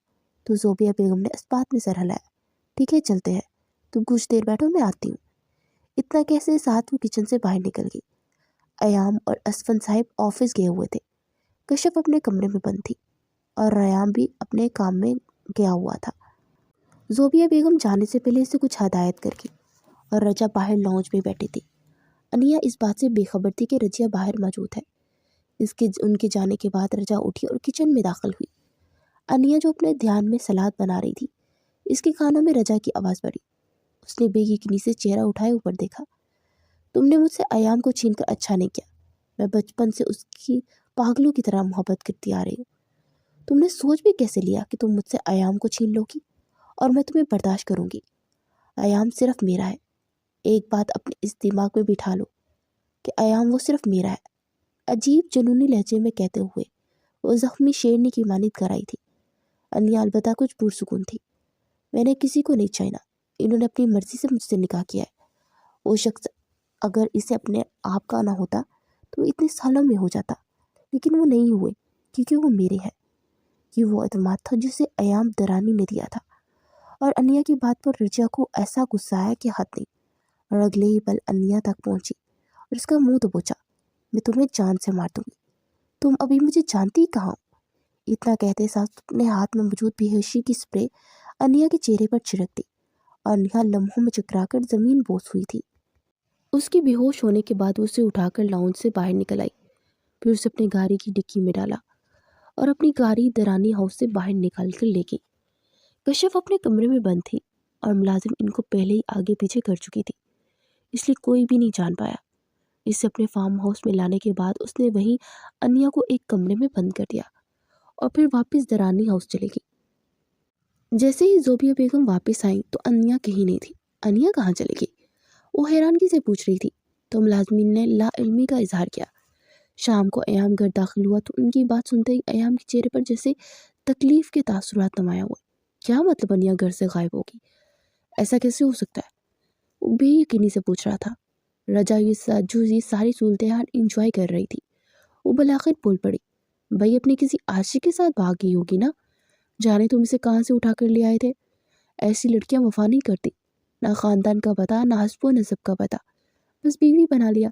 तो जोबिया बेगम ने इस बात में सर हिलाया। ठीक है, चलते हैं, तुम कुछ देर बैठो, मैं आती हूँ। इतना कैसे साथ वो किचन से बाहर निकल गई। अयाम और असफन साहिब ऑफिस गए हुए थे। कश्यप अपने कमरे में बंद थी और रयाम भी अपने काम में गया हुआ था। जोबिया बेगम जाने से पहले इसे कुछ हदायत कर गई और रजा बाहर लॉन्च में बैठी थी। अनिया इस बात से बेखबर थी कि रजिया बाहर मौजूद है। इसके उनके जाने के बाद रजा उठी और किचन में दाखिल हुई। अनिया जो अपने ध्यान में सलाद बना रही थी, इसके कानों में रजा की आवाज़ पड़ी। उसने बेयकीनी से चेहरा उठाए ऊपर देखा। तुमने मुझसे अयाम को छीनकर अच्छा नहीं किया। मैं बचपन से उसकी पागलों की तरह मोहब्बत करती आ रही हूँ। तुमने सोच भी कैसे लिया कि तुम मुझसे अयाम को छीन लोगी और मैं तुम्हें बर्दाश्त करूंगी? अयाम सिर्फ मेरा है। एक बात अपने इस दिमाग में बिठा लो कि अयाम वो सिर्फ मेरा है। अजीब जुनूनी लहजे में कहते हुए वो जख्मी शेरनी की मानित कराई थी। अनिया अलबत्ता कुछ पुरसुकून थी। मैंने किसी को नहीं छीना, इन्होंने अपनी मर्जी से मुझसे निकाह किया है। वो शख्स अगर इसे अपने आप का ना होता तो इतने सालों में हो जाता, लेकिन वो नहीं हुए क्योंकि वो मेरे हैं। कि वो एतमाद था जिसे अयाम दरानी ने दिया था, और अन्या की बात पर रजा को ऐसा गुस्सा आया कि हद नहीं। और अगले ही पल अन्या तक पहुंची और उसका मुंह दबोचा। मैं तुम्हें जान से मार दूंगी, तुम अभी मुझे जानती ही कहाँ हो। इतना कहते साथ अपने हाथ में मौजूद बेहोशी की स्प्रे अन्या के चेहरे पर छिड़क दी। अन्या लम्हों में चकराकर जमीन बोस हुई थी। उसके बेहोश होने के बाद उसे उठाकर लाउंज से बाहर निकल आई। फिर उसे अपनी गाड़ी की डिक्की में डाला और अपनी गाड़ी दरानी हाउस से बाहर निकाल कर ले गई। कश्यप अपने कमरे में बंद थी और मुलाजिम इनको पहले ही आगे पीछे कर चुकी थी, इसलिए कोई भी नहीं जान पाया। इसे अपने फार्म हाउस में लाने के बाद उसने वहीं अन्या को एक कमरे में बंद कर दिया और फिर वापस दरानी हाउस चली गई। जैसे ही ज़ोबिया बेगम वापस आई तो अन्या कहीं नहीं थी। अन्या कहाँ चली गई, वो हैरानगी से पूछ रही थी। तो मुलाजमिन ने लाइल्मी का इजहार किया। शाम को अयाम घर दाखिल हुआ तो उनकी बात सुनते ही अयाम के चेहरे पर जैसे तकलीफ के तासुरात नमाया हुआ। क्या मतलब अन्या घर से गायब होगी, ऐसा कैसे हो सकता है, वो बेयकीनी से पूछ रहा था। रजा ये सारी सूरत हाल इंजॉय कर रही थी। वो बलाखिर बोल पड़ी, भाई अपने किसी आशिक के साथ भाग गई होगी ना, जाने तुम इसे कहाँ से उठा कर ले आए थे। ऐसी लड़कियां वफा नहीं करती, ना खानदान का पता ना हस्ब नसब का पता, बस बीवी बना लिया।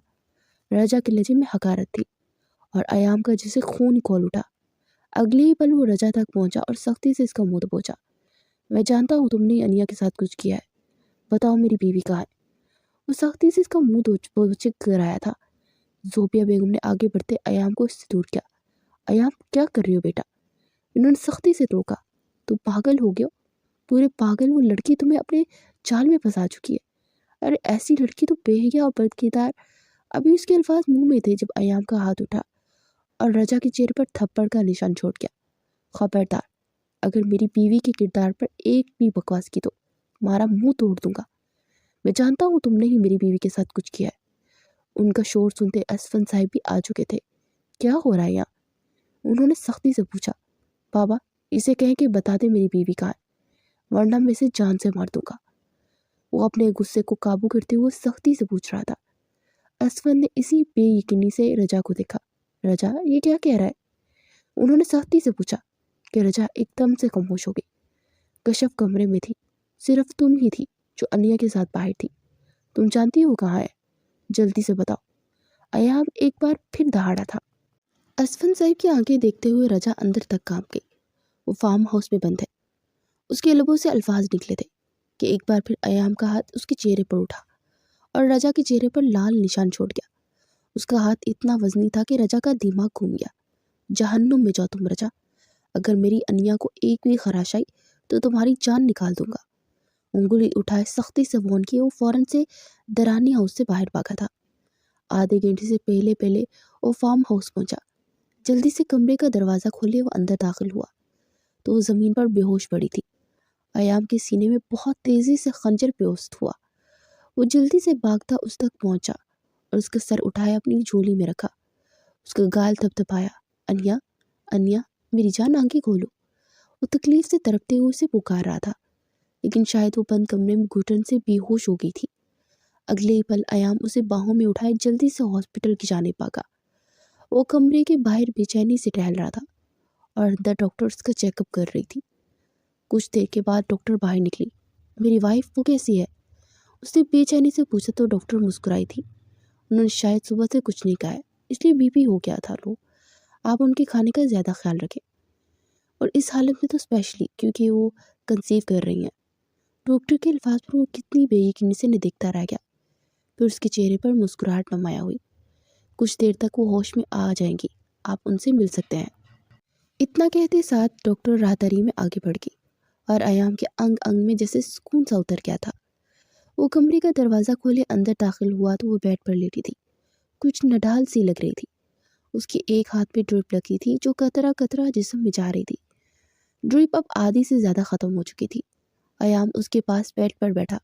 रजा के लहजे में हकारत थी और अयाम का जैसे खून खोल उठा। अगले ही पल वो रजा तक पहुंचा और सख्ती से इसका मुंह दबोचा। मैं जानता हूँ तुमने अनिया के साथ कुछ किया है, बताओ मेरी बीवी कहाँ है। वो सख्ती से इसका मुंह दबोचे कर आया था। ज़ोबिया बेगम ने आगे बढ़ते अयाम को इससे दूर किया। अयाम क्या कर रही हो बेटा, इन्होंने सख्ती से रोका। तुम पागल हो गए हो, पूरे पागल। वो लड़की तुम्हें अपने जाल में फंसा चुकी है। अरे ऐसी लड़की तो बेहया और बदकिरदार। अभी उसके अल्फाज मुंह में थे जब अयाम का हाथ उठा और रजा के चेहरे पर थप्पड़ का निशान छोड़ गया। खबरदार, अगर मेरी बीवी के किरदार पर एक भी बकवास की तो तुम्हारा मुंह तोड़ दूंगा। मैं जानता हूँ तुमने ही मेरी बीवी के साथ कुछ किया है। उनका शोर सुनते असफन साहिब भी आ चुके थे। क्या हो रहा है यहाँ, उन्होंने सख्ती से पूछा। बाबा इसे कहें कि बता दे मेरी बीवी कहाँ है, वरना मैं इसे जान से मार दूंगा। वो अपने गुस्से को काबू करते हुए सख्ती से पूछ रहा था। असफन ने इसी बेयकीनी से रजा को देखा। रजा ये क्या कह रहा है, उन्होंने सख्ती से पूछा कि रजा एकदम से खामोश हो गई। कश्यप कमरे में थी, सिर्फ तुम ही थी जो अनिया के साथ बाहर थी। तुम जानती हो कहाँ है, जल्दी से बताओ। अयाम एक बार फिर दहाड़ा था। असफन साहिब की आंखें देखते हुए रजा अंदर तक कांप गई। वो फार्म हाउस में बंद है। उसके लबों से अल्फाज निकले थे कि एक बार फिर अयाम का हाथ उसके चेहरे पर उठा और रजा के चेहरे पर लाल निशान छोड़ गया। उसका हाथ इतना वजनी था कि रजा का दिमाग घूम गया। जहन्नुम में जाओ तुम रजा, अगर मेरी अनिया को एक भी खराश आई तो तुम्हारी जान निकाल दूंगा। उंगली उठाए सख्ती से वार्न किए वो फौरन से दरानी हाउस से बाहर भागा था। आधे घंटे से पहले पहले वो फार्म हाउस पहुंचा। जल्दी से कमरे का दरवाज़ा खोले वो अंदर दाखिल हुआ तो वो ज़मीन पर बेहोश पड़ी थी। अयाम के सीने में बहुत तेज़ी से खंजर पेवस्त हुआ। वो जल्दी से भागता उस तक पहुंचा और उसका सर उठाया अपनी झोली में रखा। उसका गाल थपथपाया। अनिया, अनिया मेरी जान आंखें खोलो। वो तकलीफ से तड़पते हुए उसे पुकार रहा था, लेकिन शायद वो बंद कमरे में घुटन से बेहोश हो गई थी। अगले ही पल अयाम उसे बाहों में उठाए जल्दी से हॉस्पिटल की जाने भागा। वो कमरे के बाहर बेचैनी से टहल रहा था और अंदर डॉक्टर्स का चेकअप कर रही थी। कुछ देर के बाद डॉक्टर बाहर निकली। मेरी वाइफ वो कैसी है, उसने बेचैनी से पूछा तो डॉक्टर मुस्कुराई थी। उन्होंने शायद सुबह से कुछ नहीं खाया, इसलिए बीपी हो गया था लो। आप उनके खाने का ज़्यादा ख्याल रखें, और इस हालत में तो स्पेशली क्योंकि वो कंसीव कर रही हैं। डॉक्टर के अल्फाज पर वो कितनी बेयकीनी से देखता रह गया। फिर उसके चेहरे पर मुस्कुराहट नुमाया हुई। कुछ देर तक वो होश में आ जाएंगी, आप उनसे मिल सकते हैं। इतना कहते साथ डॉक्टर राहदारी में आगे बढ़ गई और अयाम के अंग अंग में जैसे सुकून सा उतर गया था। वो कमरे का दरवाज़ा खोले अंदर दाखिल हुआ तो वो बेड पर लेटी थी। कुछ नडाल सी लग रही थी। उसके एक हाथ पे ड्रिप लगी थी जो कतरा कतरा जिस्म में जा रही थी। ड्रिप अब आधी से ज़्यादा ख़त्म हो चुकी थी। अयाम उसके पास बेड पर बैठा,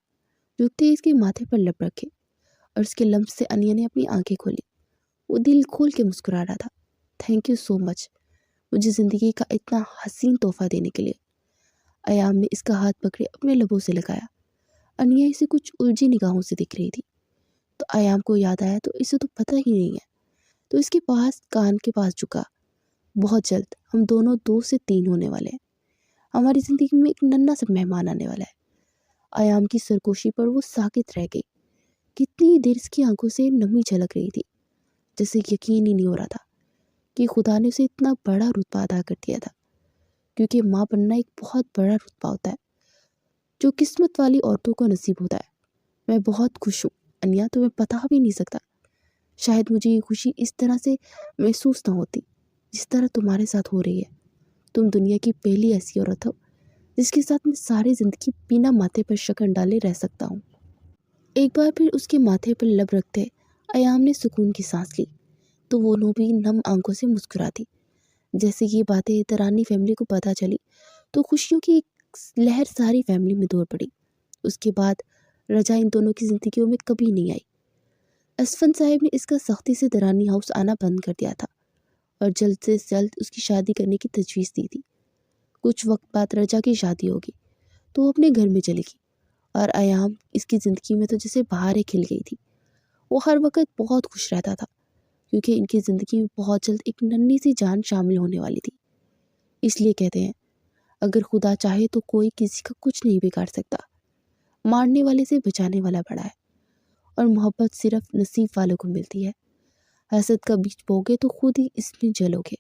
झुकते इसके माथे पर लब रखे, और उसके लम्स से अनिया ने अपनी आंखें खोली। वो दिल खोल के मुस्कुरा रहा था। थैंक यू सो मच, मुझे ज़िंदगी का इतना हसीन तोहफा देने के लिए। अयाम ने इसका हाथ पकड़े अपने लबों से लगाया। अनिया इसे कुछ उलझी निगाहों से दिख रही थी। तो अयाम को याद आया तो इसे तो पता ही नहीं है, तो इसके पास कान के पास झुका। बहुत जल्द हम दोनों 2 से 3 होने वाले हैं। हमारी ज़िंदगी में एक नन्हा सा मेहमान आने वाला है। आयाम की सरगोशी पर वो साकित रह गई। कितनी देर इसकी आंखों से नमी झलक रही थी, जैसे यकीन ही नहीं हो रहा था कि खुदा ने उसे इतना बड़ा रुतबा अदा कर दिया था। क्योंकि माँ बनना एक बहुत बड़ा रुतबा होता है जो किस्मत वाली औरतों को नसीब होता है। मैं बहुत खुश हूँ अनिया, तुम्हें पता भी नहीं सकता। शायद मुझे ये खुशी इस तरह से महसूस ना होती जिस तरह तुम्हारे साथ हो रही है। तुम दुनिया की पहली ऐसी औरत हो जिसके साथ मैं सारी जिंदगी बिना माथे पर शकन डाले रह सकता हूँ। एक बार फिर उसके माथे पर लब रखते अयाम ने सुकून की सांस ली तो वो नो भी नम आंखों से मुस्कुरा दी। जैसे ये बातें दरानी फैमिली को पता चली तो खुशियों की एक लहर सारी फैमिली में दौड़ पड़ी। उसके बाद रजा इन दोनों की जिंदगियों में कभी नहीं आई। असफन साहब ने इसका सख्ती से दरानी हाउस आना बंद कर दिया था और जल्द से जल्द उसकी शादी करने की तजवीज़ दी थी। कुछ वक्त बाद रजा की शादी होगी तो वो अपने घर में चली गई और अयाम इसकी ज़िंदगी में तो जैसे बहारें खिल गई थी। वो हर वक्त बहुत खुश रहता था क्योंकि इनकी ज़िंदगी में बहुत जल्द एक नन्ही सी जान शामिल होने वाली थी। इसलिए कहते हैं अगर खुदा चाहे तो कोई किसी का कुछ नहीं बिगाड़ सकता। मारने वाले से बचाने वाला बड़ा है और मोहब्बत सिर्फ नसीब वालों को मिलती है। हसद का बीज बोगे तो खुद ही इसमें जलोगे।